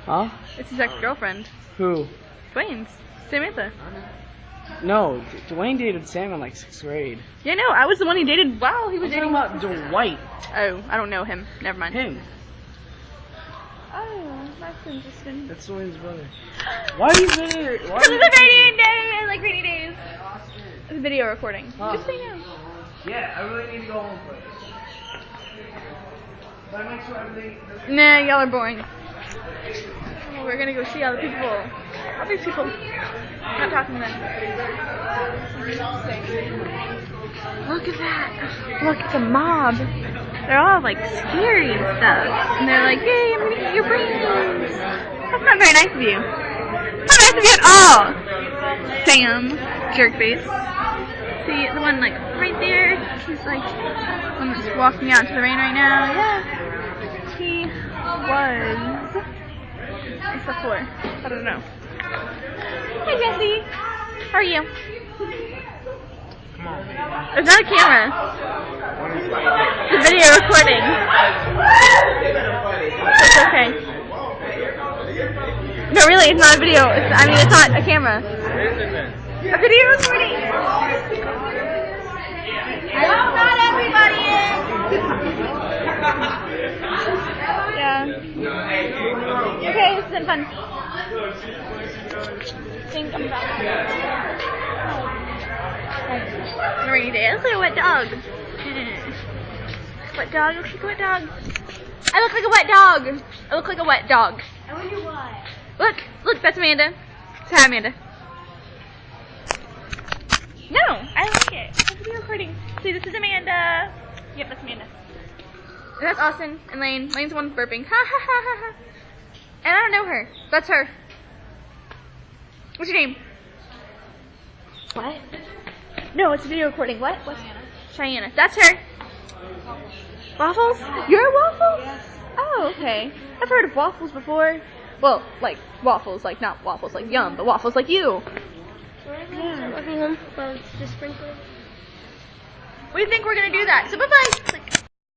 Huh? It's his ex-girlfriend. Who? Dwayne's. Samantha. No, Dwayne dated Sam in like 6th grade. Yeah, no, I was the one he dated while he was I'm dating. talking about Dwight. Oh, I don't know him. Never mind. Him. Oh, that's interesting. That's Dwayne's brother. Why are you there? Because it's a rainy day. I like rainy days. It's a video recording. Huh. Just say no. Yeah, I really need to go home quick. But I make sure everything. Nah, y'all are boring. Oh, we're gonna go see all the people. All these people. I'm not talking to them. Look at that. Look, it's a mob. They're all like scary and stuff. And they're like, yay, I'm gonna eat your brains. That's not very nice of you. Not nice of you at all. Sam, jerkface. See, the one like right there, he's like the one that's walking out into the rain right now. Yeah. He was. Except for, I don't know. Hey Jesse, how are you? Come on. It's not a camera. It's a video recording. It's okay. No, really, it's not a video. It's not a camera. A video recording. Well, not everybody Yeah. Okay, this has been fun. Think I'm back. A rainy day. I look like a wet dog. Wet dog. Looks like a wet dog. I look like a wet dog. I look like a wet dog. I wonder why. Look, that's Amanda. Say hi, Amanda. No, I like it. It's a video recording. See, this is Amanda. Yep, that's Amanda. And that's Austin and Lane. Lane's the one burping. Ha ha ha ha ha. And I don't know her. That's her. What's your name? What? No, it's a video recording. What? What's Cheyenne. That's her. Waffles? You're Waffles? Yes. Oh, okay. I've heard of waffles before. Well, like waffles, like not waffles like yum, but waffles like you. Yeah. Walking home. Well, it's just sprinkled. What do you think we're gonna do that? So bye bye.